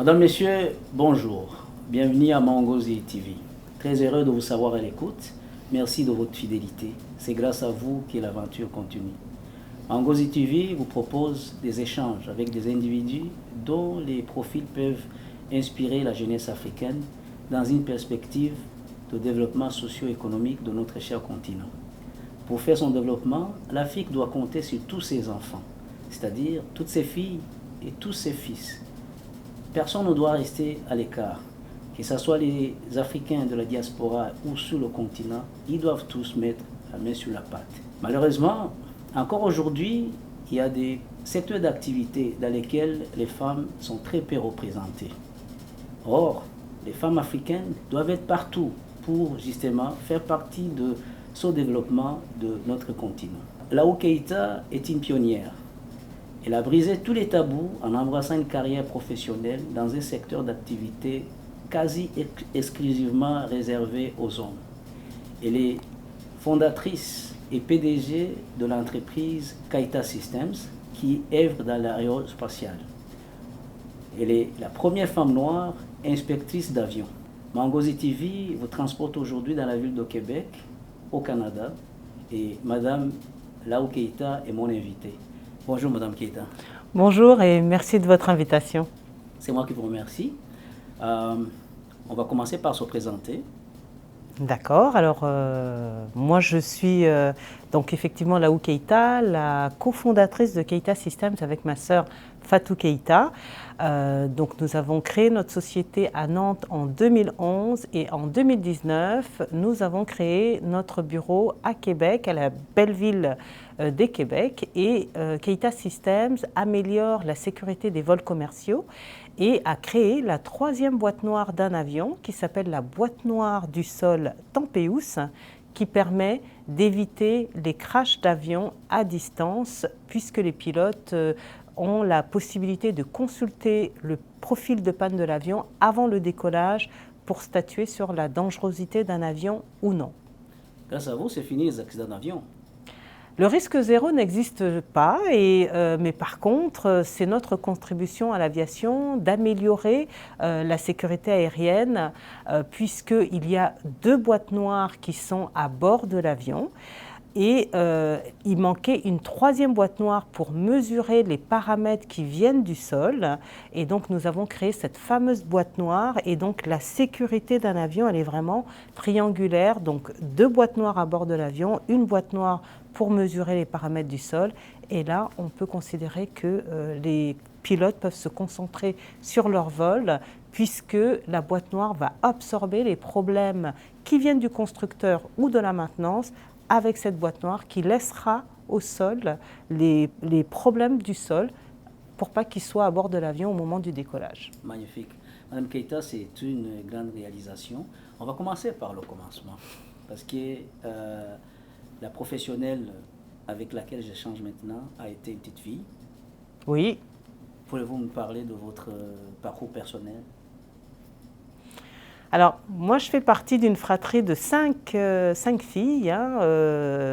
Madame, Messieurs, bonjour. Bienvenue à Mangozi TV. Très heureux de vous savoir à l'écoute. Merci de votre fidélité. C'est grâce à vous que l'aventure continue. Mangozi TV vous propose des échanges avec des individus dont les profils peuvent inspirer la jeunesse africaine dans une perspective de développement socio-économique de notre cher continent. Pour faire son développement, l'Afrique doit compter sur tous ses enfants, c'est-à-dire toutes ses filles et tous ses fils. Personne ne doit rester à l'écart. Que ce soit les Africains de la diaspora ou sur le continent, ils doivent tous mettre la main sur la pâte. Malheureusement, encore aujourd'hui, il y a des secteurs d'activité dans lesquels les femmes sont très peu représentées. Or, les femmes africaines doivent être partout pour justement faire partie de ce développement de notre continent. Laou Keïta est une pionnière. Elle a brisé tous les tabous en embrassant une carrière professionnelle dans un secteur d'activité quasi exclusivement réservé aux hommes. Elle est fondatrice et PDG de l'entreprise Keïta Systems qui œuvre dans l'aérospatiale. Elle est la première femme noire inspectrice d'avion. Mangozi TV vous transporte aujourd'hui dans la ville de Québec, au Canada, et Madame Laou Keïta est mon invitée. Bonjour Madame Keïta. Bonjour et merci de votre invitation. C'est moi qui vous remercie. On va commencer par se présenter. D'accord, alors moi je suis donc effectivement Laou Keïta, la cofondatrice de Keïta Systems avec ma sœur Fatou Keïta. Donc nous avons créé notre société à Nantes en 2011 et en 2019 nous avons créé notre bureau à Québec, à la belle ville des Québec, et Keïta Systems améliore la sécurité des vols commerciaux et a créé la troisième boîte noire d'un avion qui s'appelle la boîte noire du sol Tempéus, qui permet d'éviter les crashs d'avions à distance puisque les pilotes ont la possibilité de consulter le profil de panne de l'avion avant le décollage pour statuer sur la dangerosité d'un avion ou non. Grâce à vous, c'est fini les accidents d'avion. Le risque zéro n'existe pas, mais par contre, c'est notre contribution à l'aviation d'améliorer la sécurité aérienne, puisqu'il y a 2 boîtes noires qui sont à bord de l'avion. Et il manquait une 3e boîte noire pour mesurer les paramètres qui viennent du sol. Et donc nous avons créé cette fameuse boîte noire. Et donc la sécurité d'un avion, elle est vraiment triangulaire. Donc 2 boîtes noires à bord de l'avion, une boîte noire pour mesurer les paramètres du sol. Et là, on peut considérer que les pilotes peuvent se concentrer sur leur vol, puisque la boîte noire va absorber les problèmes qui viennent du constructeur ou de la maintenance avec cette boîte noire qui laissera au sol les problèmes du sol pour pas qu'ils soient à bord de l'avion au moment du décollage. Magnifique. Madame Keïta, c'est une grande réalisation. On va commencer par le commencement, parce que la professionnelle avec laquelle j'échange maintenant a été une petite fille. Oui. Pouvez-vous me parler de votre parcours personnel? Alors, moi, je fais partie d'une fratrie de 5 filles.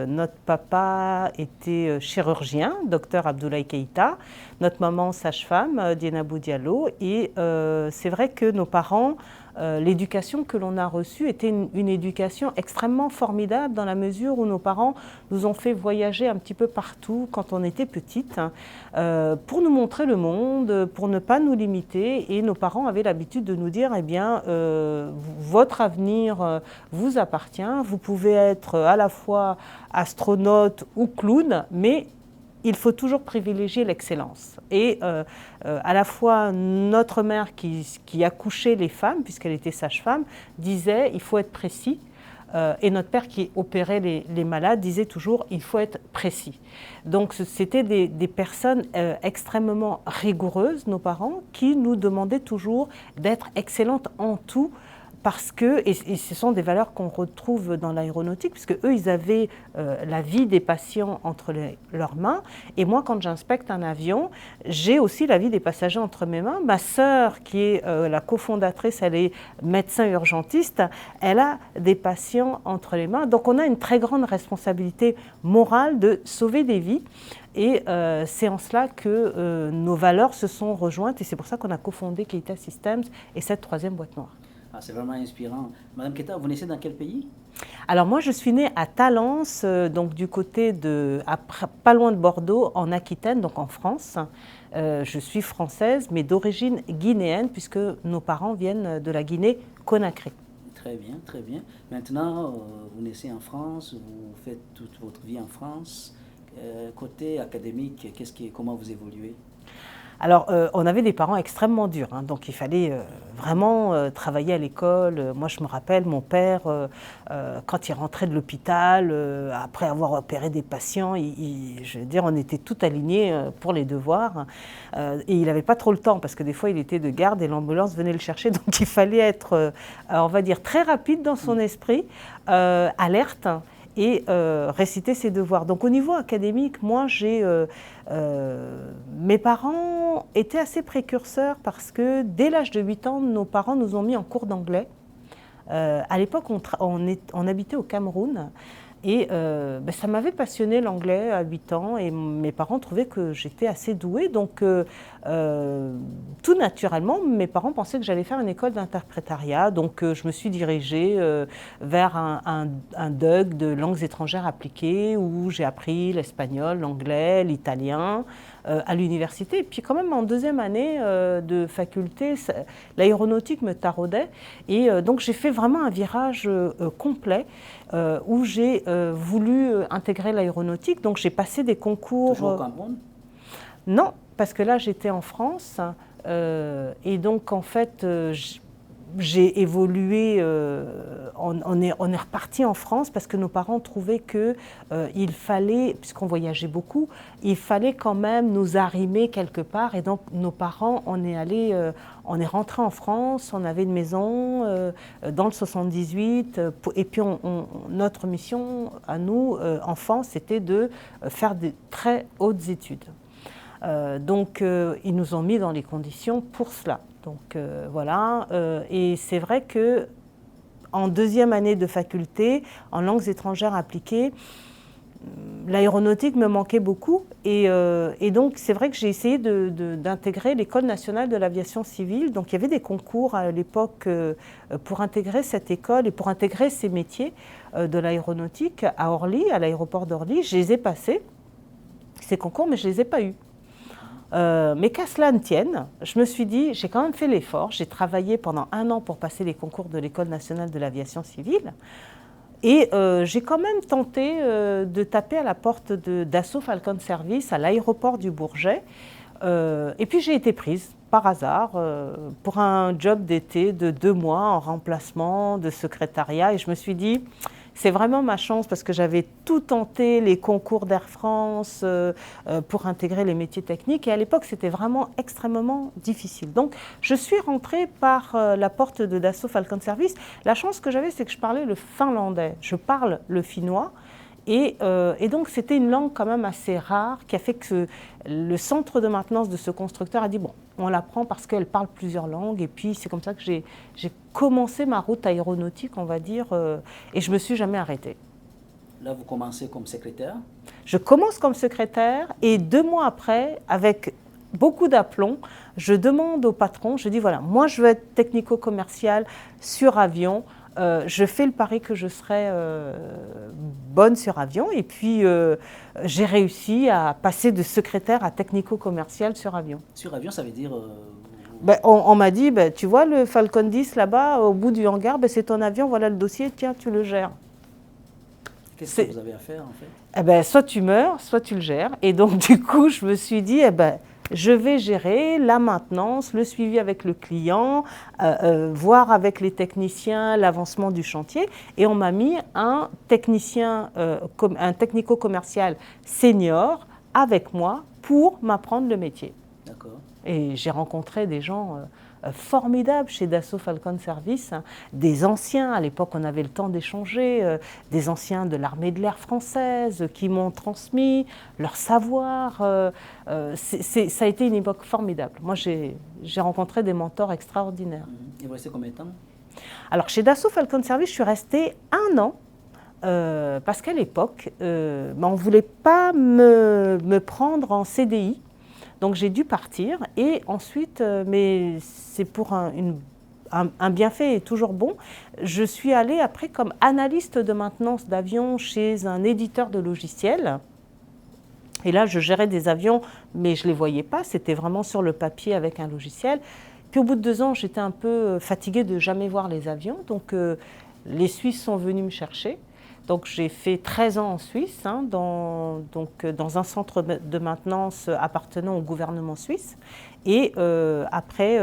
Notre papa était chirurgien, docteur Abdoulaye Keïta. Notre maman, sage-femme, Dienabou Diallo. Et c'est vrai que nos parents, l'éducation que l'on a reçue était une éducation extrêmement formidable dans la mesure où nos parents nous ont fait voyager un petit peu partout quand on était petite, pour nous montrer le monde, pour ne pas nous limiter. Et nos parents avaient l'habitude de nous dire, eh bien, votre avenir vous appartient, vous pouvez être à la fois astronaute ou clown, mais il faut toujours privilégier l'excellence. Et à la fois notre mère qui accouchait les femmes, puisqu'elle était sage-femme, disait il faut être précis. Et notre père qui opérait les malades disait toujours il faut être précis. Donc c'était des personnes extrêmement rigoureuses, nos parents, qui nous demandaient toujours d'être excellentes en tout. Parce que, et ce sont des valeurs qu'on retrouve dans l'aéronautique, puisque eux, ils avaient la vie des patients entre leurs mains. Et moi, quand j'inspecte un avion, j'ai aussi la vie des passagers entre mes mains. Ma sœur, qui est la cofondatrice, elle est médecin urgentiste, elle a des patients entre les mains. Donc, on a une très grande responsabilité morale de sauver des vies. Et c'est en cela que nos valeurs se sont rejointes et c'est pour ça qu'on a cofondé Keita Systems et cette troisième boîte noire. Ah, c'est vraiment inspirant. Madame Keita, vous naissez dans quel pays? Alors moi, je suis née à Talence, donc du côté pas loin de Bordeaux, en Aquitaine, donc en France. Je suis française, mais d'origine guinéenne, puisque nos parents viennent de la Guinée-Conakry. Très bien, très bien. Maintenant, vous naissez en France, vous faites toute votre vie en France. Côté académique, comment vous évoluez? Alors, on avait des parents extrêmement durs, hein, donc il fallait vraiment travailler à l'école. Moi, je me rappelle, mon père, quand il rentrait de l'hôpital, après avoir opéré des patients, je veux dire, on était tout alignés pour les devoirs. Et il n'avait pas trop le temps, parce que des fois, il était de garde et l'ambulance venait le chercher. Donc, il fallait être, on va dire, très rapide dans son esprit, alerte, et réciter ses devoirs. Donc au niveau académique, moi mes parents étaient assez précurseurs parce que dès l'âge de 8 ans, nos parents nous ont mis en cours d'anglais. À l'époque, on habitait au Cameroun et ça m'avait passionné l'anglais à 8 ans et mes parents trouvaient que j'étais assez douée. Donc tout naturellement, mes parents pensaient que j'allais faire une école d'interprétariat. Donc je me suis dirigée vers un DUG de langues étrangères appliquées où j'ai appris l'espagnol, l'anglais, l'italien à l'université. Et puis quand même en deuxième année de faculté, l'aéronautique me taraudait. Et donc j'ai fait vraiment un virage complet où j'ai voulu intégrer l'aéronautique. Donc j'ai passé des concours. Toujours au Cameroun? Non, parce que là j'étais en France et donc en fait j'ai évolué, on est reparti en France parce que nos parents trouvaient qu'il fallait, puisqu'on voyageait beaucoup, il fallait quand même nous arrimer quelque part. Et donc nos parents, on est rentré en France, on avait une maison dans le 78. Et puis notre mission à nous, enfants, c'était de faire de très hautes études. Donc ils nous ont mis dans les conditions pour cela. Donc voilà, et c'est vrai que en deuxième année de faculté, en langues étrangères appliquées, l'aéronautique me manquait beaucoup et donc c'est vrai que j'ai essayé d'intégrer l'École nationale de l'aviation civile. Donc il y avait des concours à l'époque pour intégrer cette école et pour intégrer ces métiers de l'aéronautique à Orly, à l'aéroport d'Orly. Je les ai passés, ces concours, mais je ne les ai pas eus. Mais qu'à cela ne tienne, je me suis dit, j'ai quand même fait l'effort. J'ai travaillé pendant 1 an pour passer les concours de l'École nationale de l'aviation civile. Et j'ai quand même tenté de taper à la porte d'Assaut Falcon Service à l'aéroport du Bourget. Et puis j'ai été prise par hasard pour un job d'été de 2 mois en remplacement de secrétariat. Et je me suis dit, c'est vraiment ma chance parce que j'avais tout tenté, les concours d'Air France pour intégrer les métiers techniques. Et à l'époque, c'était vraiment extrêmement difficile. Donc, je suis rentrée par la porte de Dassault Falcon Service. La chance que j'avais, c'est que je parlais le finlandais. Je parle le finnois. Et donc, c'était une langue quand même assez rare qui a fait que le centre de maintenance de ce constructeur a dit, bon, on l'apprend parce qu'elle parle plusieurs langues. Et puis, c'est comme ça que j'ai commencé ma route aéronautique, on va dire, et je ne me suis jamais arrêtée. Là, vous commencez comme secrétaire? Je commence comme secrétaire et 2 mois après, avec beaucoup d'aplomb, je demande au patron, je dis, voilà, moi, je veux être technico-commercial sur avion. Je fais le pari que je serai bonne sur avion et puis j'ai réussi à passer de secrétaire à technico-commercial sur avion. Sur avion, ça veut dire... On m'a dit, tu vois le Falcon 10 là-bas, au bout du hangar, c'est ton avion, voilà le dossier, tiens, tu le gères. Qu'est-ce que vous avez à faire en fait? Soit tu meurs, soit tu le gères. Et donc du coup, je me suis dit, je vais gérer la maintenance, le suivi avec le client, voir avec les techniciens l'avancement du chantier. Et on m'a mis un technico-commercial senior avec moi pour m'apprendre le métier. D'accord. Et j'ai rencontré des gens formidables chez Dassault Falcon Service, hein, des anciens, à l'époque on avait le temps d'échanger, des anciens de l'armée de l'air française qui m'ont transmis leur savoir. Ça a été une époque formidable. Moi j'ai rencontré des mentors extraordinaires. Et vous restez combien de temps? Alors chez Dassault Falcon Service, je suis restée 1 an. parce qu'à l'époque, on ne voulait pas me prendre en CDI. Donc j'ai dû partir et ensuite, mais c'est pour un bienfait toujours bon, je suis allée après comme analyste de maintenance d'avions chez un éditeur de logiciels. Et là, je gérais des avions, mais je ne les voyais pas, c'était vraiment sur le papier avec un logiciel. Puis au bout de 2 ans, j'étais un peu fatiguée de jamais voir les avions, donc les Suisses sont venus me chercher. Donc j'ai fait 13 ans en Suisse, dans un centre de maintenance appartenant au gouvernement suisse. Et après,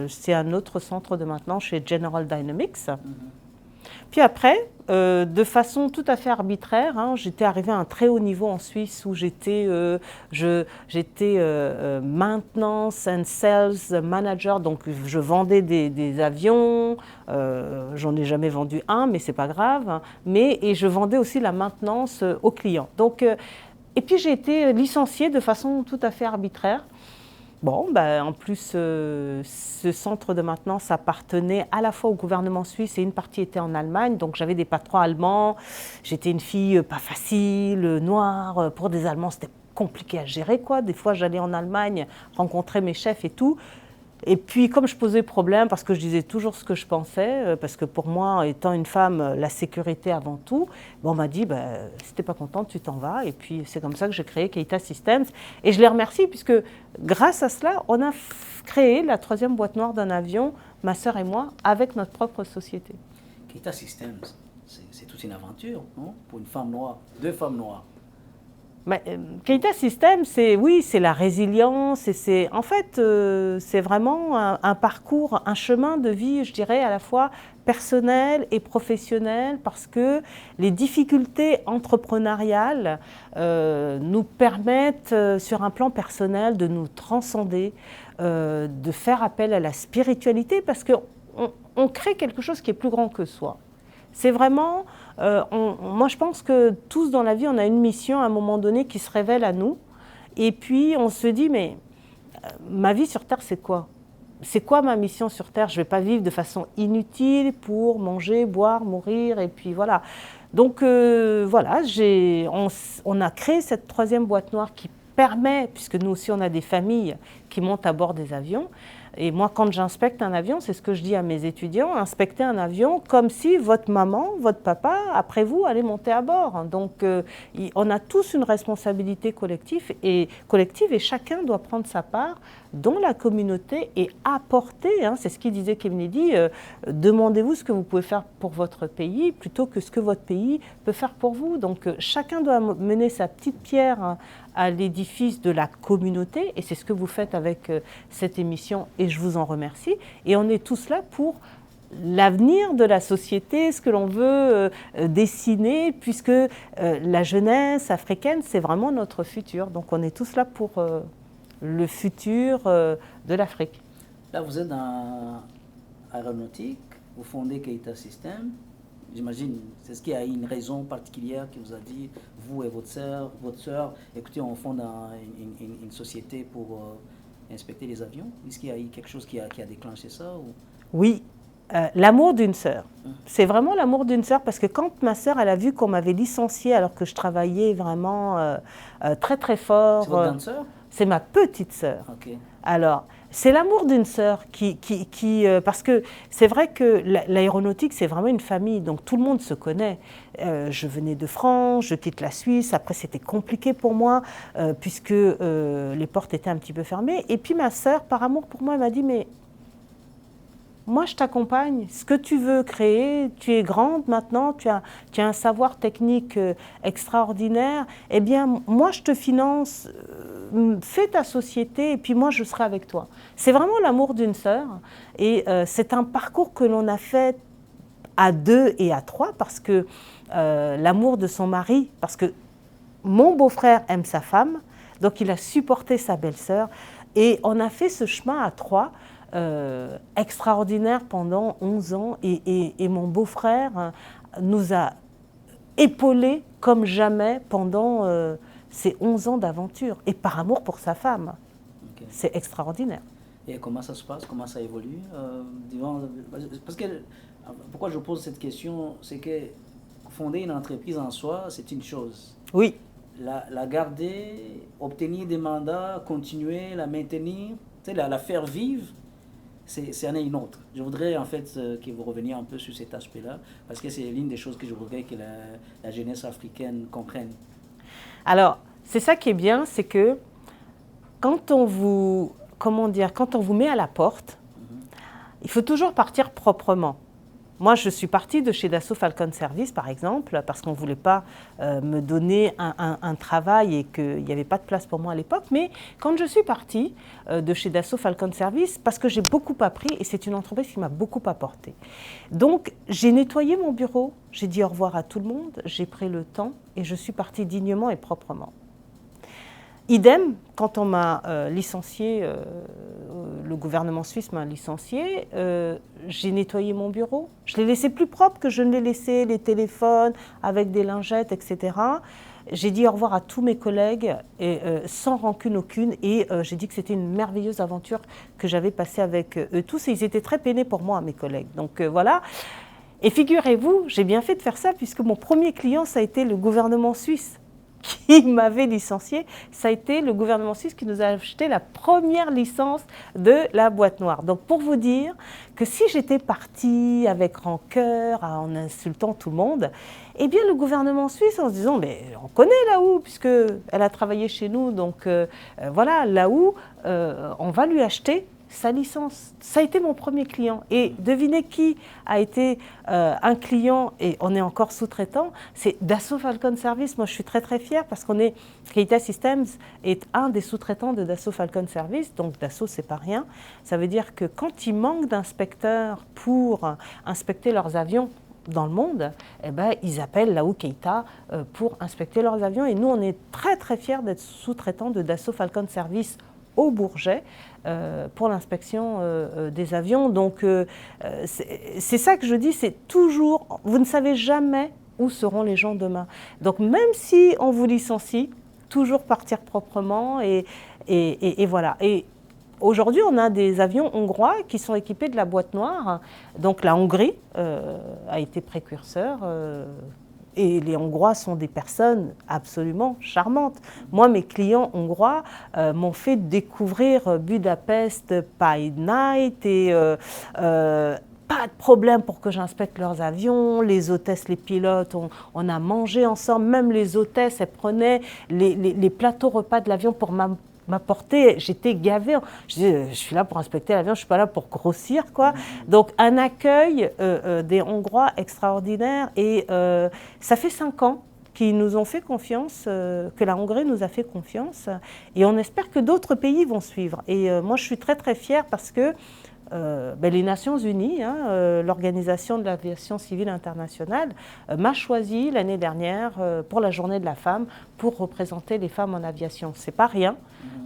c'est un autre centre de maintenance chez General Dynamics. Puis après, de façon tout à fait arbitraire, j'étais arrivée à un très haut niveau en Suisse où j'étais maintenance and sales manager, donc je vendais des avions, j'en ai jamais vendu un, mais c'est pas grave, et je vendais aussi la maintenance aux clients. Donc, et puis j'ai été licenciée de façon tout à fait arbitraire. Bon, en plus, ce centre de maintenance appartenait à la fois au gouvernement suisse et une partie était en Allemagne. Donc j'avais des patrons allemands. J'étais une fille pas facile, noire. Pour des Allemands, c'était compliqué à gérer, quoi. Des fois, j'allais en Allemagne rencontrer mes chefs et tout. Et puis, comme je posais problème, parce que je disais toujours ce que je pensais, parce que pour moi, étant une femme, la sécurité avant tout, on m'a dit, si t'es pas contente, tu t'en vas. Et puis, c'est comme ça que j'ai créé Keita Systems. Et je les remercie, puisque grâce à cela, on a créé la 3e boîte noire d'un avion, ma sœur et moi, avec notre propre société. Keita Systems, c'est toute une aventure, non? Pour une femme noire, 2 femmes noires. Keita Systems, c'est la résilience et c'est vraiment un parcours, un chemin de vie, je dirais, à la fois personnel et professionnel, parce que les difficultés entrepreneuriales nous permettent, sur un plan personnel, de nous transcender, de faire appel à la spiritualité, parce qu'on crée quelque chose qui est plus grand que soi. C'est vraiment, moi je pense que tous dans la vie, on a une mission à un moment donné qui se révèle à nous. Et puis on se dit, mais ma vie sur Terre, c'est quoi? C'est quoi ma mission sur Terre? Je ne vais pas vivre de façon inutile pour manger, boire, mourir, et puis voilà. Donc voilà, on a créé cette 3e boîte noire qui permet, puisque nous aussi on a des familles qui montent à bord des avions. Et moi, quand j'inspecte un avion, c'est ce que je dis à mes étudiants, inspectez un avion comme si votre maman, votre papa, après vous, allait monter à bord. Donc, on a tous une responsabilité collective et chacun doit prendre sa part dans la communauté et apporter, c'est ce qu'il disait Kennedy, demandez-vous ce que vous pouvez faire pour votre pays plutôt que ce que votre pays peut faire pour vous. Donc, chacun doit mener sa petite pierre à l'édifice de la communauté, et c'est ce que vous faites avec cette émission, et je vous en remercie. Et on est tous là pour l'avenir de la société, ce que l'on veut dessiner, puisque la jeunesse africaine, c'est vraiment notre futur. Donc on est tous là pour le futur de l'Afrique. Là, vous êtes dans l'aéronautique, vous fondez Keita Systems. J'imagine, c'est ce qu'il y a une raison particulière qui vous a dit, vous et votre sœur, écoutez, on fonde une société pour inspecter les avions. Est-ce qu'il y a eu quelque chose qui a déclenché ça ou... Oui, l'amour d'une sœur. C'est vraiment l'amour d'une sœur, parce que quand ma sœur, elle a vu qu'on m'avait licenciée alors que je travaillais vraiment très très fort. C'est votre grande sœur? C'est ma petite sœur. Okay. Alors, c'est l'amour d'une sœur parce que c'est vrai que l'aéronautique, c'est vraiment une famille, donc tout le monde se connaît. Je venais de France, je quitte la Suisse, après c'était compliqué pour moi, puisque les portes étaient un petit peu fermées. Et puis ma sœur, par amour pour moi, elle m'a dit, mais moi je t'accompagne, ce que tu veux créer, tu es grande maintenant, tu as un savoir technique extraordinaire, eh bien moi je te finance, fais ta société et puis moi je serai avec toi. C'est vraiment l'amour d'une sœur, et c'est un parcours que l'on a fait à 2 et à 3, parce que l'amour de son mari, parce que mon beau-frère aime sa femme, donc il a supporté sa belle-sœur, et on a fait ce chemin à 3 extraordinaire pendant 11 ans, et mon beau-frère nous a épaulés comme jamais pendant ces 11 ans d'aventure, et par amour pour sa femme. Okay. C'est extraordinaire. Et comment ça se passe? Comment ça évolue? Parce que, pourquoi je pose cette question, c'est que fonder une entreprise en soi, c'est une chose. Oui. La garder, obtenir des mandats, continuer, la maintenir, la faire vivre, c'en est une autre. Je voudrais en fait que vous reveniez un peu sur cet aspect-là, parce que c'est l'une des choses que je voudrais que la jeunesse africaine comprenne. Alors, c'est ça qui est bien, c'est que quand on vous, quand on vous met à la porte, il faut toujours partir proprement. Moi, je suis partie de chez Dassault Falcon Service, par exemple, parce qu'on ne voulait pas me donner un travail et qu'il n'y avait pas de place pour moi à l'époque. Mais quand je suis partie de chez Dassault Falcon Service, parce que j'ai beaucoup appris et c'est une entreprise qui m'a beaucoup apporté. Donc, j'ai nettoyé mon bureau, j'ai dit au revoir à tout le monde, j'ai pris le temps et je suis partie dignement et proprement. Idem, quand on m'a licencié, le gouvernement suisse m'a licencié, j'ai nettoyé mon bureau. Je l'ai laissé plus propre que je ne l'ai laissé, les téléphones avec des lingettes, etc. J'ai dit au revoir à tous mes collègues et, sans rancune aucune et j'ai dit que c'était une merveilleuse aventure que j'avais passée avec eux tous et ils étaient très peinés pour moi, mes collègues. Donc voilà. Et figurez-vous, j'ai bien fait de faire ça puisque mon premier client, ça a été le gouvernement suisse qui m'avait licencié. Ça a été le gouvernement suisse qui nous a acheté la première licence de la boîte noire. Donc pour vous dire que si j'étais partie avec rancœur, en insultant tout le monde, eh bien le gouvernement suisse en se disant mais on connaît Laou puisqu'elle a travaillé chez nous, donc voilà, Laou, on va lui acheter sa licence. Ça a été mon premier client. Et devinez qui a été un client, et on est encore sous-traitant, c'est Dassault Falcon Service. Moi, je suis très très fière parce qu'on est, Keita Systems est un des sous-traitants de Dassault Falcon Service, donc Dassault, c'est pas rien. Ça veut dire que quand il manque d'inspecteurs pour inspecter leurs avions dans le monde, eh ben, ils appellent Laou Keita pour inspecter leurs avions. Et nous, on est très très fiers d'être sous-traitants de Dassault Falcon Service au Bourget pour l'inspection des avions. Donc c'est ça que je dis, c'est toujours, vous ne savez jamais où seront les gens demain. Donc même si on vous licencie, toujours partir proprement et voilà. Et aujourd'hui, on a des avions hongrois qui sont équipés de la boîte noire. Donc la Hongrie a été précurseur. Et les Hongrois sont des personnes absolument charmantes. Moi, mes clients hongrois m'ont fait découvrir Budapest by Night et pas de problème pour que j'inspecte leurs avions. Les hôtesses, les pilotes, on a mangé ensemble. Même les hôtesses, elles prenaient les plateaux repas de l'avion pour m'apporter. J'étais gavée. Je disais, je suis là pour inspecter l'avion, je ne suis pas là pour grossir, quoi. Donc, un accueil des Hongrois extraordinaire. Et ça fait 5 ans qu'ils nous ont fait confiance, que la Hongrie nous a fait confiance. Et on espère que d'autres pays vont suivre. Et moi, je suis très, très fière parce que les Nations Unies, l'Organisation de l'aviation civile internationale, m'a choisi l'année dernière pour la Journée de la femme pour représenter les femmes en aviation. C'est pas rien,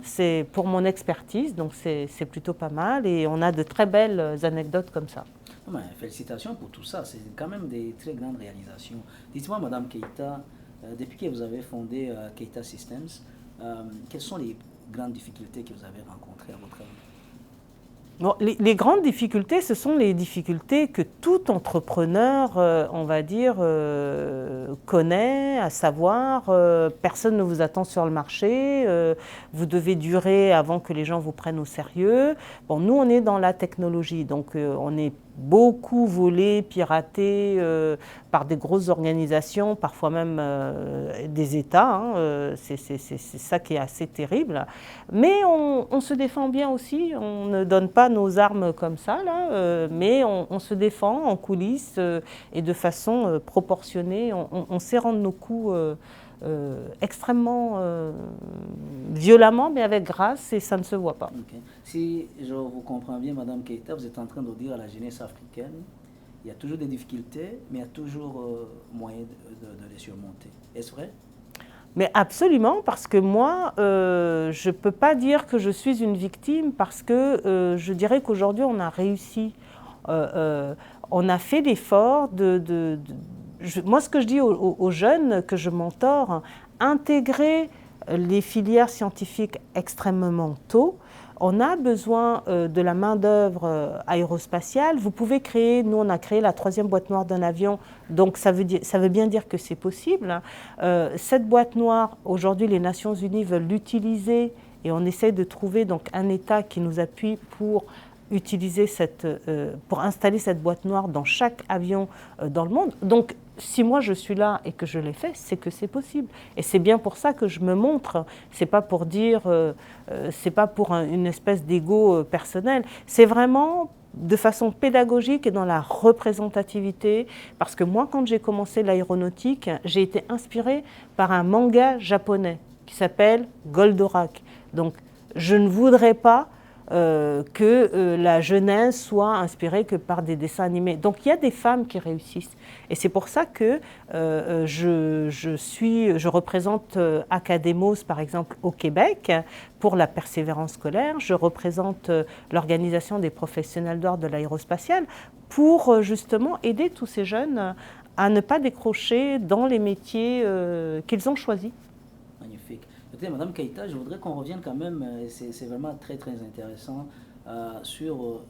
c'est pour mon expertise, donc c'est plutôt pas mal et on a de très belles anecdotes comme ça. Non, félicitations pour tout ça, c'est quand même des très grandes réalisations. Dites-moi, Madame Keita, depuis que vous avez fondé Keita Systems, quelles sont les grandes difficultés que vous avez rencontrées à votre avis? Bon, les grandes difficultés, ce sont les difficultés que tout entrepreneur, on va dire, connaît, à savoir, personne ne vous attend sur le marché, vous devez durer avant que les gens vous prennent au sérieux. Bon, nous, on est dans la technologie, donc on est beaucoup volé, piraté par des grosses organisations, parfois même des États. C'est ça qui est assez terrible. Mais on se défend bien aussi. On ne donne pas nos armes comme ça, là, mais on se défend en coulisses et de façon proportionnée. On sait rendre nos coups extrêmement violemment, mais avec grâce, et ça ne se voit pas. Okay. Si je vous comprends bien, Madame Keita, vous êtes en train de dire à la jeunesse africaine, il y a toujours des difficultés, mais il y a toujours moyen de les surmonter. Est-ce vrai? Mais absolument, parce que moi, je ne peux pas dire que je suis une victime, parce que je dirais qu'aujourd'hui, on a réussi. On a fait l'effort moi, ce que je dis aux jeunes que je mentore, intégrer les filières scientifiques extrêmement tôt. On a besoin de la main-d'œuvre aérospatiale. Vous pouvez créer, nous on a créé la 3e boîte noire d'un avion, donc ça veut bien dire que c'est possible. Cette boîte noire, aujourd'hui les Nations Unies veulent l'utiliser et on essaie de trouver donc un État qui nous appuie pour pour installer cette boîte noire dans chaque avion dans le monde. Donc, si moi je suis là et que je l'ai fait, c'est que c'est possible. Et c'est bien pour ça que je me montre. C'est pas pour dire, c'est pas pour une espèce d'ego personnel. C'est vraiment de façon pédagogique et dans la représentativité. Parce que moi, quand j'ai commencé l'aéronautique, j'ai été inspirée par un manga japonais qui s'appelle Goldorak. Donc, je ne voudrais pas que la jeunesse soit inspirée que par des dessins animés. Donc il y a des femmes qui réussissent. Et c'est pour ça que je représente Academos, par exemple, au Québec, pour la persévérance scolaire. Je représente l'Organisation des professionnels d'or de l'aérospatiale pour justement aider tous ces jeunes à ne pas décrocher dans les métiers qu'ils ont choisis. Magnifique. Écoutez, Madame Keïta, je voudrais qu'on revienne quand même, c'est vraiment très très intéressant, sur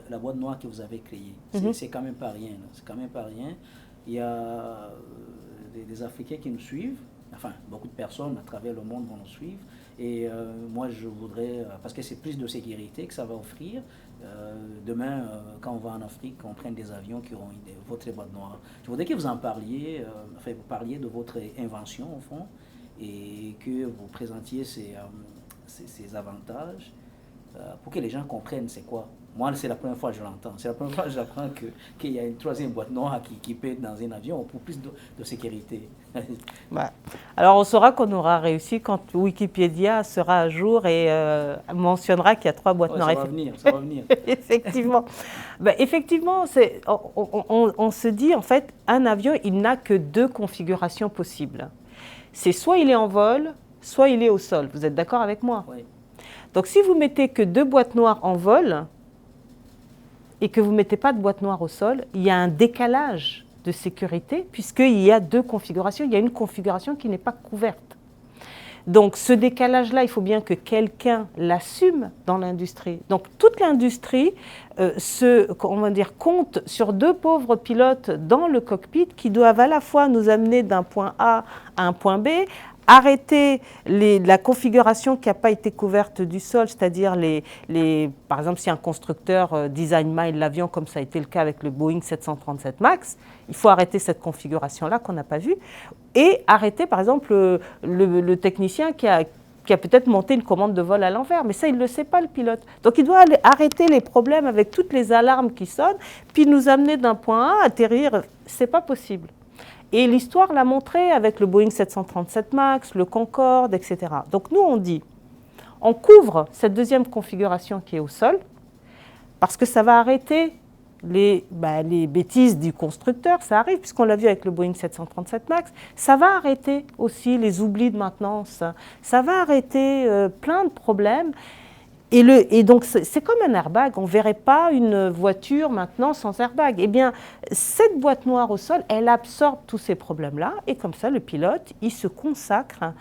la boîte noire que vous avez créée. C'est quand même pas rien. C'est quand même pas rien. Il y a des Africains qui nous suivent, enfin beaucoup de personnes à travers le monde vont nous suivre. Et moi je voudrais, parce que c'est plus de sécurité que ça va offrir, demain quand on va en Afrique, qu'on prenne des avions qui auront votre boîte noire. Je voudrais que vous en parliez, enfin vous parliez de votre invention au fond, et que vous présentiez ces avantages pour que les gens comprennent c'est quoi. Moi, c'est la première fois que je l'entends. C'est la première fois que j'apprends qu'il y a une 3e boîte noire qui peut être dans un avion pour plus de sécurité. Ouais. Alors, on saura qu'on aura réussi quand Wikipédia sera à jour et mentionnera qu'il y a 3 boîtes noires. Ça va venir. Effectivement. Effectivement, on se dit, en fait, un avion, il n'a que 2 configurations possibles. C'est soit il est en vol, soit il est au sol. Vous êtes d'accord avec moi? Oui. Donc si vous mettez que 2 boîtes noires en vol et que vous ne mettez pas de boîte noire au sol, il y a un décalage de sécurité puisqu'il y a 2 configurations. Il y a une configuration qui n'est pas couverte. Donc ce décalage-là, il faut bien que quelqu'un l'assume dans l'industrie. Donc toute l'industrie compte sur 2 pauvres pilotes dans le cockpit qui doivent à la fois nous amener d'un point A à un point B, arrêter la configuration qui n'a pas été couverte du sol, c'est-à-dire par exemple si un constructeur design mal l'avion comme ça a été le cas avec le Boeing 737 MAX, il faut arrêter cette configuration-là qu'on n'a pas vue et arrêter par exemple le technicien qui a peut-être monté une commande de vol à l'envers, mais ça il ne le sait pas le pilote. Donc il doit aller arrêter les problèmes avec toutes les alarmes qui sonnent, puis nous amener d'un point A, atterrir, c'est pas possible. Et l'histoire l'a montré avec le Boeing 737 MAX, le Concorde, etc. Donc nous, on dit, on couvre cette 2e configuration qui est au sol, parce que ça va arrêter les bêtises du constructeur, ça arrive, puisqu'on l'a vu avec le Boeing 737 MAX, ça va arrêter aussi les oublis de maintenance, ça va arrêter plein de problèmes. Et donc, c'est comme un airbag. On ne verrait pas une voiture maintenant sans airbag. Eh bien, cette boîte noire au sol, elle absorbe tous ces problèmes-là. Et comme ça, le pilote, il se consacre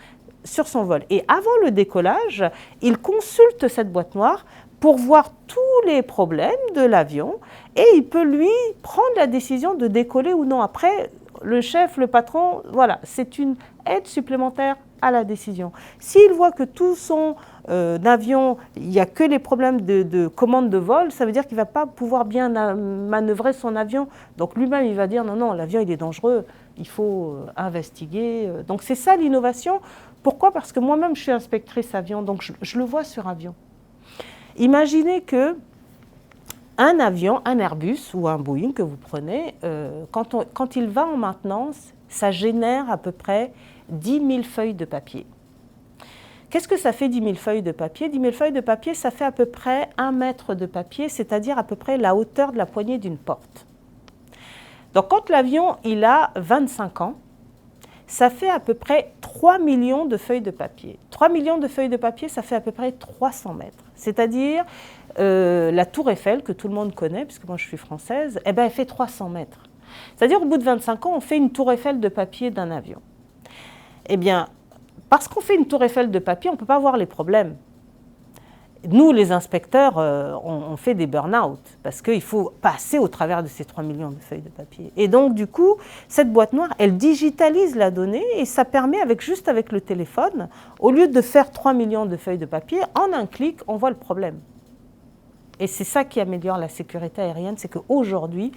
sur son vol. Et avant le décollage, il consulte cette boîte noire pour voir tous les problèmes de l'avion. Et il peut, lui, prendre la décision de décoller ou non. Après, le chef, le patron, voilà, c'est une aide supplémentaire à la décision. S'il voit que tout son avion, il n'y a que les problèmes de commande de vol, ça veut dire qu'il ne va pas pouvoir bien manœuvrer son avion. Donc lui-même, il va dire non, l'avion, il est dangereux, il faut investiguer. Donc c'est ça l'innovation. Pourquoi? Parce que moi-même, je suis inspectrice avion, donc je le vois sur avion. Imaginez que un avion, un Airbus ou un Boeing que vous prenez, quand il va en maintenance, ça génère à peu près 10 000 feuilles de papier. Qu'est-ce que ça fait 10 000 feuilles de papier? 10 000 feuilles de papier, ça fait à peu près 1 mètre de papier, c'est-à-dire à peu près la hauteur de la poignée d'une porte. Donc quand l'avion il a 25 ans, ça fait à peu près 3 millions de feuilles de papier. 3 millions de feuilles de papier, ça fait à peu près 300 mètres. C'est-à-dire la tour Eiffel, que tout le monde connaît, puisque moi je suis française, eh ben, elle fait 300 mètres. C'est-à-dire au bout de 25 ans, on fait une tour Eiffel de papier d'un avion. Eh bien, parce qu'on fait une tour Eiffel de papier, on ne peut pas voir les problèmes. Nous, les inspecteurs, on fait des burn-out parce qu'il faut passer au travers de ces 3 millions de feuilles de papier. Et donc, du coup, cette boîte noire, elle digitalise la donnée et ça permet, juste avec le téléphone, au lieu de faire 3 millions de feuilles de papier, en un clic, on voit le problème. Et c'est ça qui améliore la sécurité aérienne, c'est qu'aujourd'hui,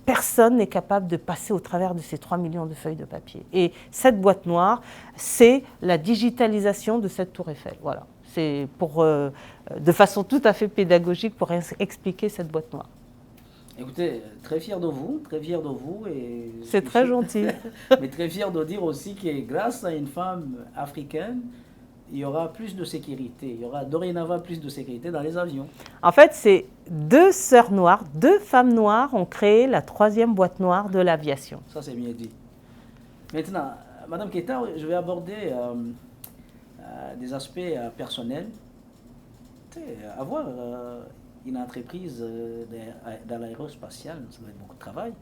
personne n'est capable de passer au travers de ces 3 millions de feuilles de papier. Et cette boîte noire, c'est la digitalisation de cette tour Eiffel. Voilà. C'est de façon tout à fait pédagogique pour expliquer cette boîte noire. Écoutez, très fier de vous, et c'est très gentil. Mais très fier de dire aussi que grâce à une femme africaine, il y aura plus de sécurité, il y aura dorénavant plus de sécurité dans les avions. En fait, c'est 2 sœurs noires, 2 femmes noires ont créé la 3e boîte noire de l'aviation. Ça, c'est bien dit. Maintenant, Madame Keita, je vais aborder des aspects personnels. Avoir une entreprise dans l'aérospatiale, ça doit être beaucoup de travail.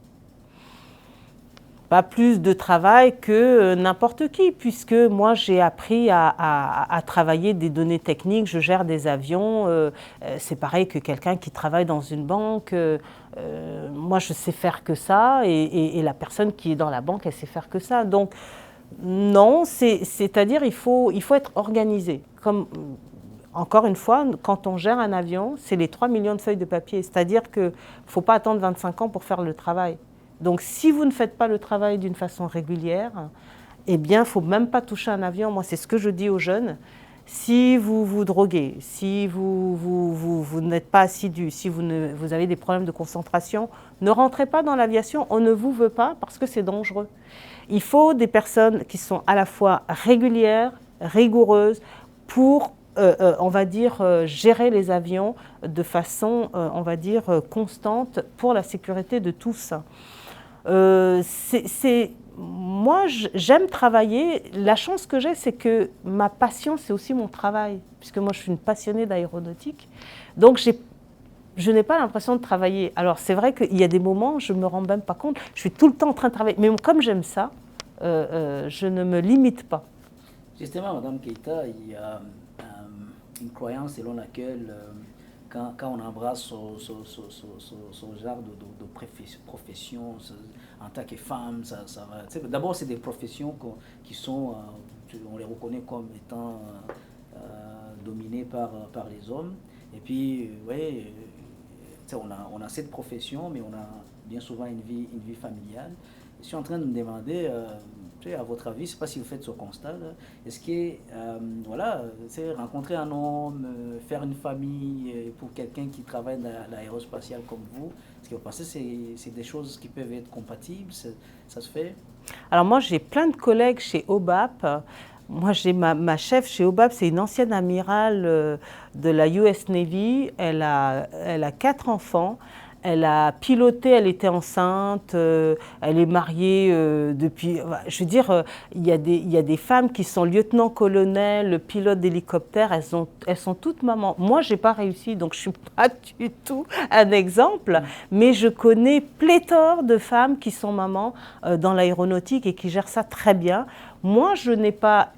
Pas plus de travail que n'importe qui, puisque moi j'ai appris à travailler des données techniques, je gère des avions, c'est pareil que quelqu'un qui travaille dans une banque, moi je sais faire que ça, et la personne qui est dans la banque, elle sait faire que ça. Donc non, c'est-à-dire il faut être organisé. Comme, encore une fois, quand on gère un avion, c'est les 3 millions de feuilles de papier, c'est-à-dire qu'il ne faut pas attendre 25 ans pour faire le travail. Donc, si vous ne faites pas le travail d'une façon régulière, eh bien, il ne faut même pas toucher un avion. Moi, c'est ce que je dis aux jeunes. Si vous vous droguez, si vous n'êtes pas assidu, si vous avez des problèmes de concentration, ne rentrez pas dans l'aviation. On ne vous veut pas parce que c'est dangereux. Il faut des personnes qui sont à la fois régulières, rigoureuses, pour, on va dire, gérer les avions de façon, on va dire, constante pour la sécurité de tous. Moi, j'aime travailler. La chance que j'ai, c'est que ma passion, c'est aussi mon travail, puisque moi, je suis une passionnée d'aéronautique. Donc, je n'ai pas l'impression de travailler. Alors, c'est vrai qu'il y a des moments où je ne me rends même pas compte. Je suis tout le temps en train de travailler. Mais comme j'aime ça, je ne me limite pas. Justement, Madame Keita, il y a une croyance selon laquelle quand on embrasse ce genre de profession, en tant que femme, ça va. D'abord, c'est des professions qui sont, on les reconnaît comme étant dominées par les hommes. Et puis, ouais, on a cette profession, mais on a bien souvent une vie familiale. Je suis en train de me demander, à votre avis, je ne sais pas si vous faites ce constat, est-ce que, voilà, rencontrer un homme, faire une famille pour quelqu'un qui travaille dans l'aérospatiale comme vous, est-ce que vous pensez que c'est des choses qui peuvent être compatibles, ça se fait? Alors moi, j'ai plein de collègues chez OBAP. Moi, j'ai ma chef chez OBAP, c'est une ancienne amirale de la US Navy. Elle a 4 enfants. Elle a piloté, elle était enceinte, elle est mariée depuis... Je veux dire, il y a des femmes qui sont lieutenant-colonel, pilotes d'hélicoptère, elles sont toutes mamans. Moi, je n'ai pas réussi, donc je ne suis pas du tout un exemple, mais je connais pléthore de femmes qui sont mamans dans l'aéronautique et qui gèrent ça très bien. Moi, je n'ai pas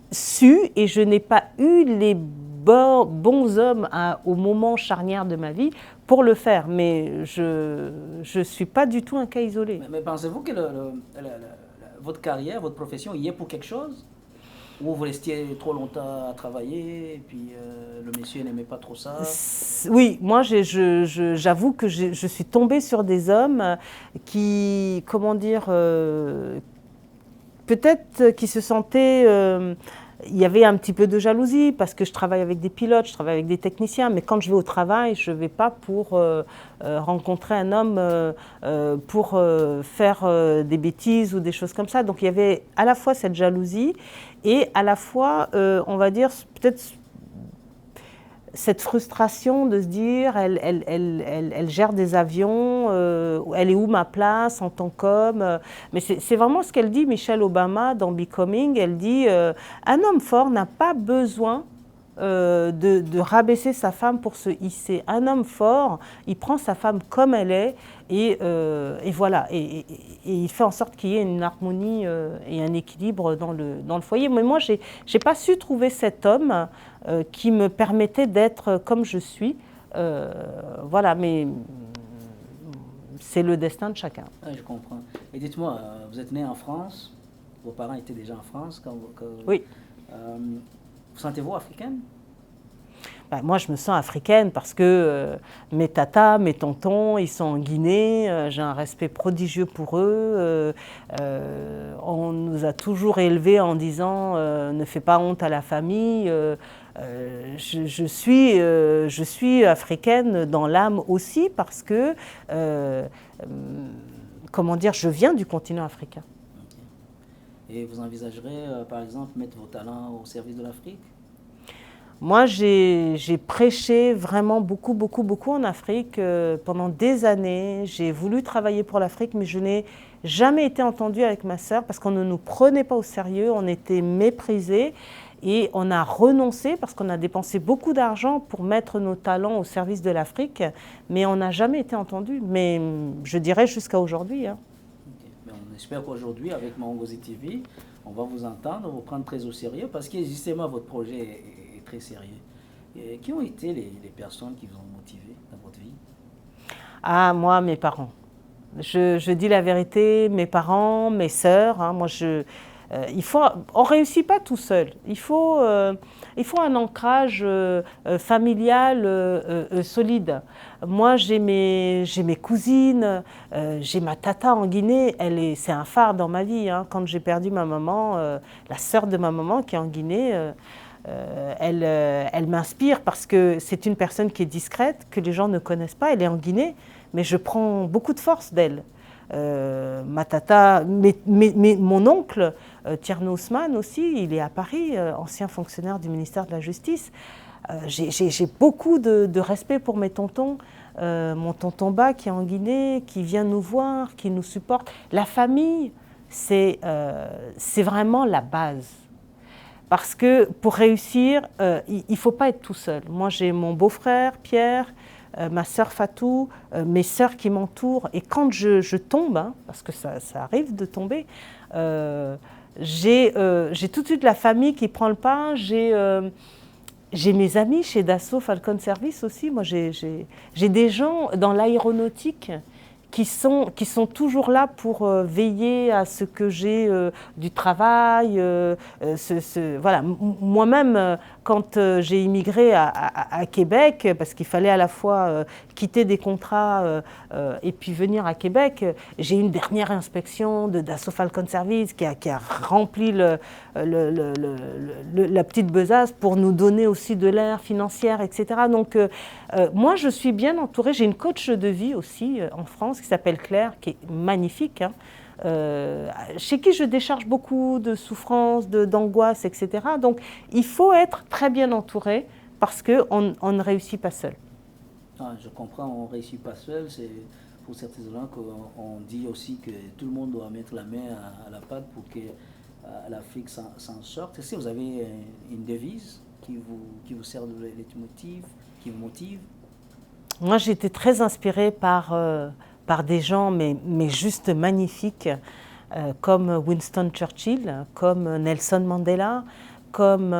su et je n'ai pas eu les bons hommes au moment charnière de ma vie pour le faire, mais je ne suis pas du tout un cas isolé. Mais pensez-vous que votre carrière, votre profession y est pour quelque chose? Ou vous restiez trop longtemps à travailler et puis le monsieur n'aimait pas trop ça? Oui, moi j'avoue que je suis tombée sur des hommes qui, comment dire, peut-être qui se sentaient... il y avait un petit peu de jalousie parce que je travaille avec des pilotes, je travaille avec des techniciens, mais quand je vais au travail, je ne vais pas pour rencontrer un homme pour faire des bêtises ou des choses comme ça. Donc il y avait à la fois cette jalousie et à la fois, on va dire, peut-être cette frustration de se dire, elle gère des avions, elle est où ma place en tant qu'homme? Mais c'est vraiment ce qu'elle dit, Michelle Obama, dans Becoming. Elle dit, un homme fort n'a pas besoin de rabaisser sa femme pour se hisser. Un homme fort, il prend sa femme comme elle est et voilà. Et il fait en sorte qu'il y ait une harmonie et un équilibre dans le foyer. Mais moi, je n'ai pas su trouver cet homme qui me permettait d'être comme je suis. Voilà, mais c'est le destin de chacun. Ah, je comprends. Et dites-moi, vous êtes né en France, vos parents étaient déjà en France Oui. Vous sentez-vous africaine? Ben, moi, je me sens africaine parce que mes tatas, mes tontons, ils sont en Guinée. J'ai un respect prodigieux pour eux. On nous a toujours élevés en disant ne fais pas honte à la famille. Je suis africaine dans l'âme aussi parce que, comment dire, je viens du continent africain. Okay. Et vous envisagerez, par exemple, mettre vos talents au service de l'Afrique? Moi, j'ai prêché vraiment beaucoup en Afrique pendant des années. J'ai voulu travailler pour l'Afrique, mais je n'ai jamais été entendue avec ma sœur parce qu'on ne nous prenait pas au sérieux, on était méprisés et on a renoncé parce qu'on a dépensé beaucoup d'argent pour mettre nos talents au service de l'Afrique, mais on n'a jamais été entendus, mais je dirais jusqu'à aujourd'hui. Hein. Okay. On espère qu'aujourd'hui, avec Mongozi TV, on va vous entendre, vous prendre très au sérieux parce que justement votre projet est très sérieux. Et qui ont été les personnes qui vous ont motivé dans votre vie? Ah, moi, mes parents. Je dis la vérité, mes parents, mes sœurs. Hein, moi, on ne réussit pas tout seul. Il faut un ancrage familial solide. Moi, j'ai mes cousines, j'ai ma tata en Guinée. C'est un phare dans ma vie. Hein. Quand j'ai perdu ma maman, la sœur de ma maman qui est en Guinée, elle m'inspire parce que c'est une personne qui est discrète, que les gens ne connaissent pas. Elle est en Guinée, mais je prends beaucoup de force d'elle. Ma tata, mon oncle, Tierno Ousmane aussi, il est à Paris, ancien fonctionnaire du ministère de la Justice. J'ai beaucoup de respect pour mes tontons. Mon tonton Ba qui est en Guinée, qui vient nous voir, qui nous supporte. La famille, c'est vraiment la base. Parce que pour réussir, il ne faut pas être tout seul. Moi, j'ai mon beau-frère, Pierre, ma sœur Fatou, mes sœurs qui m'entourent. Et quand je tombe, hein, parce que ça arrive de tomber, j'ai tout de suite la famille qui prend le pas. J'ai mes amis chez Dassault Falcon Service aussi. Moi, j'ai des gens dans l'aéronautique qui sont toujours là pour veiller à ce que j'ai du travail. Voilà. Moi-même, quand j'ai immigré à Québec, parce qu'il fallait à la fois quitter des contrats et puis venir à Québec, j'ai eu une dernière inspection de Dassault Falcon Service qui a rempli la petite besace pour nous donner aussi de l'air financière, etc. Donc, moi, je suis bien entourée. J'ai une coach de vie aussi en France qui s'appelle Claire, qui est magnifique, hein, chez qui je décharge beaucoup de souffrances, d'angoisse, etc. Donc, il faut être très bien entouré parce qu'on ne réussit pas seul. Ah, je comprends, on ne réussit pas seul. C'est pour cette raison-là qu'on dit aussi que tout le monde doit mettre la main à la pâte pour que l'Afrique s'en sorte. Est-ce que vous avez une devise qui vous sert de leitmotiv, qui vous motive? Moi, j'ai été très inspirée par des gens, mais juste magnifiques, comme Winston Churchill, comme Nelson Mandela, comme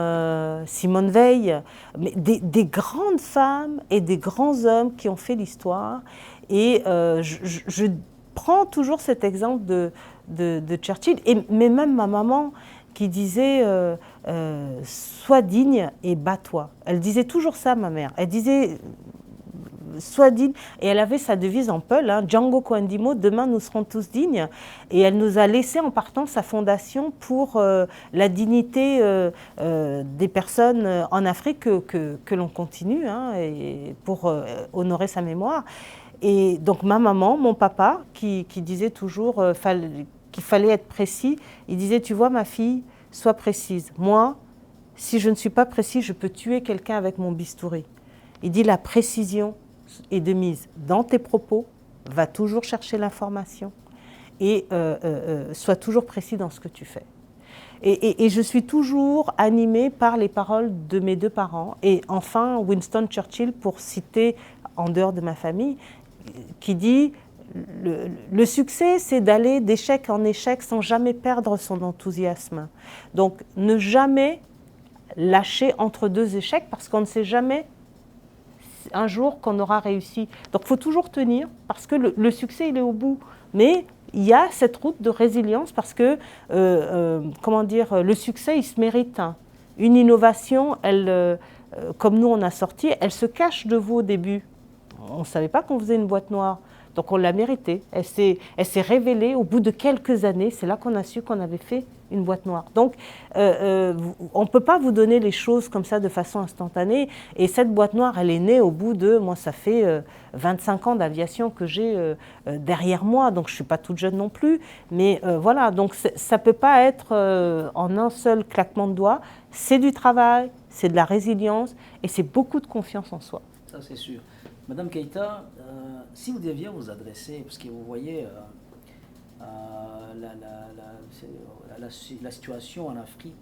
Simone Veil, mais des grandes femmes et des grands hommes qui ont fait l'histoire. Et je prends toujours cet exemple de Churchill, mais même ma maman qui disait sois digne et bats-toi. Elle disait toujours ça, ma mère. Elle disait sois digne, et elle avait sa devise en peul, hein, Django Coandimo, demain nous serons tous dignes, et elle nous a laissé en partant sa fondation pour la dignité des personnes en Afrique que l'on continue, hein, et pour honorer sa mémoire. Et donc ma maman, mon papa, qui disait toujours qu'il fallait être précis, il disait tu vois ma fille, sois précise. Moi, si je ne suis pas précis, je peux tuer quelqu'un avec mon bistouri. Il dit la précision est de mise dans tes propos, va toujours chercher l'information et sois toujours précis dans ce que tu fais. Et je suis toujours animée par les paroles de mes deux parents. Et enfin, Winston Churchill, pour citer en dehors de ma famille, qui dit le succès, c'est d'aller d'échec en échec sans jamais perdre son enthousiasme. Donc, ne jamais lâcher entre deux échecs parce qu'on ne sait jamais un jour qu'on aura réussi. Donc, il faut toujours tenir parce que le succès, il est au bout. Mais il y a cette route de résilience parce que, comment dire, le succès, il se mérite. Une innovation, elle, comme nous on a sorti, elle se cache de vous au début. On ne savait pas qu'on faisait une boîte noire. Donc on l'a méritée. Elle s'est révélée au bout de quelques années. C'est là qu'on a su qu'on avait fait une boîte noire. Donc on ne peut pas vous donner les choses comme ça de façon instantanée. Et cette boîte noire, elle est née au bout de, moi ça fait 25 ans d'aviation que j'ai derrière moi. Donc je ne suis pas toute jeune non plus. Mais voilà, donc ça ne peut pas être en un seul claquement de doigts. C'est du travail, c'est de la résilience et c'est beaucoup de confiance en soi. Ça c'est sûr. Madame Keïta, si vous deviez vous adresser, parce que vous voyez la situation en Afrique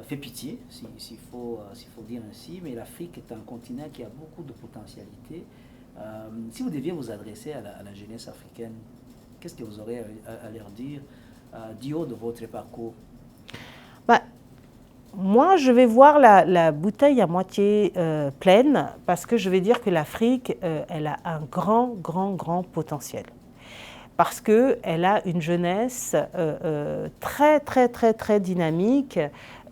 fait pitié, s'il faut dire ainsi, mais l'Afrique est un continent qui a beaucoup de potentialités. Si vous deviez vous adresser à la jeunesse africaine, qu'est-ce que vous aurez à leur dire du haut de votre parcours? Moi, je vais voir la bouteille à moitié pleine parce que je vais dire que l'Afrique, elle a un grand potentiel. Parce qu'elle a une jeunesse très dynamique.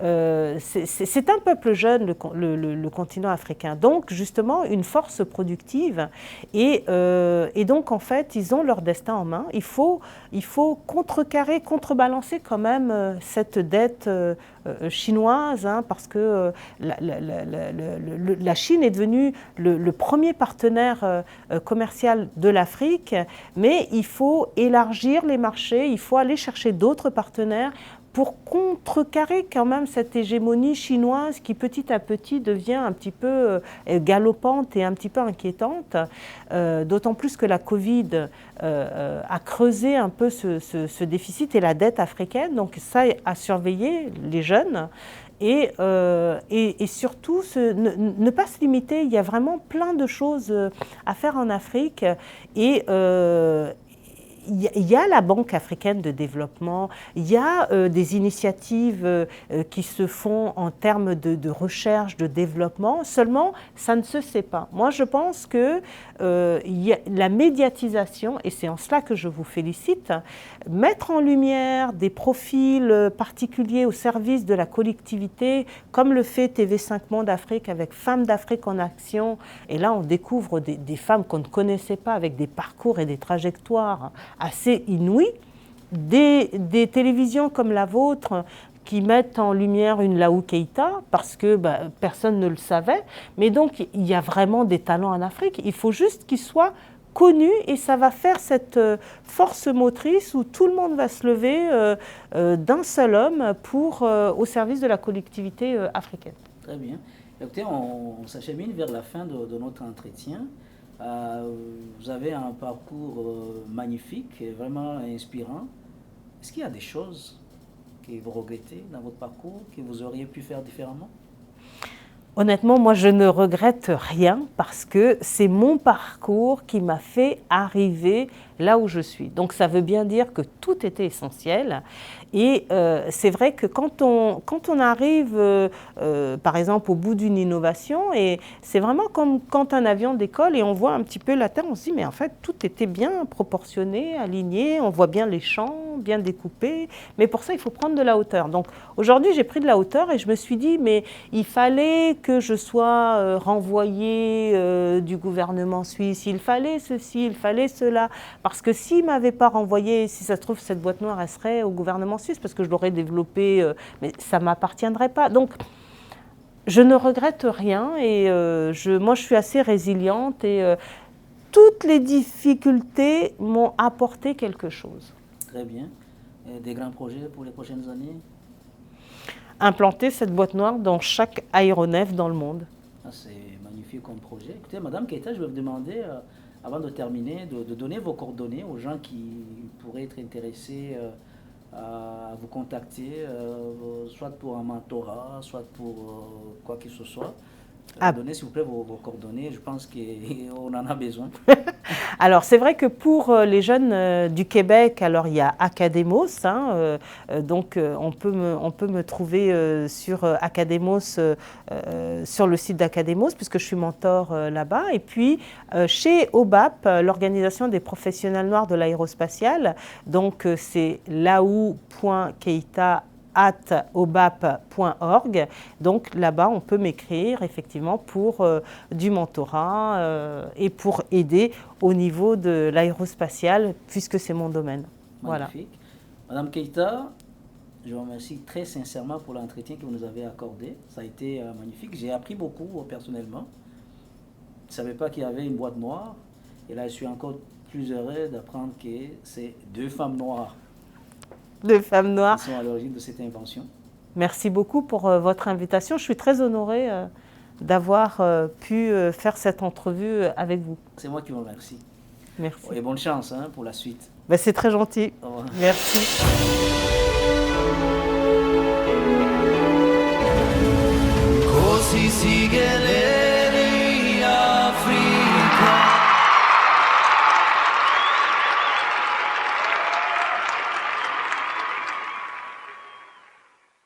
C'est un peuple jeune, le continent africain. Donc, justement, une force productive. Et donc, en fait, ils ont leur destin en main. Il faut contrecarrer, contrebalancer quand même cette dette chinoise, parce que la Chine est devenue le premier partenaire commercial de l'Afrique, mais il faut élargir les marchés, il faut aller chercher d'autres partenaires pour contrecarrer quand même cette hégémonie chinoise qui petit à petit devient un petit peu galopante et un petit peu inquiétante, d'autant plus que la Covid a creusé un peu ce déficit et la dette africaine, donc ça a surveillé les jeunes. Et surtout, ne pas se limiter, il y a vraiment plein de choses à faire en Afrique et il y a la Banque africaine de développement, il y a des initiatives qui se font en termes de recherche, de développement, seulement ça ne se sait pas. Moi je pense que la médiatisation, et c'est en cela que je vous félicite, mettre en lumière des profils particuliers au service de la collectivité, comme le fait TV5 Monde Afrique avec Femmes d'Afrique en Action, et là on découvre des femmes qu'on ne connaissait pas avec des parcours et des trajectoires assez inouïes, des télévisions comme la vôtre qui mettent en lumière une Laou Keïta, parce que personne ne le savait, mais donc il y a vraiment des talents en Afrique, il faut juste qu'ils soient connus et ça va faire cette force motrice où tout le monde va se lever d'un seul homme au service de la collectivité africaine. Très bien. Écoutez, on s'achemine vers la fin de notre entretien. Vous avez un parcours magnifique et vraiment inspirant. Est-ce qu'il y a des choses que vous regrettez dans votre parcours, que vous auriez pu faire différemment? Honnêtement, moi, je ne regrette rien parce que c'est mon parcours qui m'a fait arriver là où je suis. Donc, ça veut bien dire que tout était essentiel. Et c'est vrai que quand on arrive, par exemple, au bout d'une innovation, et c'est vraiment comme quand un avion décolle et on voit un petit peu la Terre, on se dit, mais en fait, tout était bien proportionné, aligné, on voit bien les champs, bien découpés, mais pour ça, il faut prendre de la hauteur. Donc, aujourd'hui, j'ai pris de la hauteur et je me suis dit, mais il fallait que je sois renvoyée du gouvernement suisse, il fallait ceci, il fallait cela, parce que s'il ne m'avait pas renvoyé, si ça se trouve, cette boîte noire, elle serait au gouvernement suisse, parce que je l'aurais développée, mais ça ne m'appartiendrait pas. Donc, je ne regrette rien et moi, je suis assez résiliente et toutes les difficultés m'ont apporté quelque chose. Très bien. Et des grands projets pour les prochaines années? Implanter cette boîte noire dans chaque aéronef dans le monde. C'est magnifique comme projet. Écoutez, Madame Keïta, je vais vous demander, avant de terminer, de donner vos coordonnées aux gens qui pourraient être intéressés à vous contacter, soit pour un mentorat, soit pour quoi que ce soit. Donnez s'il vous plaît vos coordonnées, je pense qu'on en a besoin. Alors c'est vrai que pour les jeunes du Québec, alors il y a Academos, hein, donc on peut me trouver sur Academos, sur le site d'Academos, puisque je suis mentor là-bas. Et puis chez OBAP, l'Organisation des professionnels noirs de l'aérospatiale, donc c'est laou.keita@obap.org. Donc là-bas, on peut m'écrire effectivement pour du mentorat et pour aider au niveau de l'aérospatiale, puisque c'est mon domaine. Magnifique. Voilà. Madame Keita, je vous remercie très sincèrement pour l'entretien que vous nous avez accordé. Ça a été magnifique. J'ai appris beaucoup personnellement. Je ne savais pas qu'il y avait une boîte noire. Et là, je suis encore plus heureux d'apprendre que c'est 2 femmes noires. 2 femmes noires. Qui sont à l'origine de cette invention. Merci beaucoup pour votre invitation. Je suis très honorée d'avoir pu faire cette entrevue avec vous. C'est moi qui vous remercie. Merci. Et bonne chance pour la suite. Ben, c'est très gentil. Au revoir. Merci. Così si che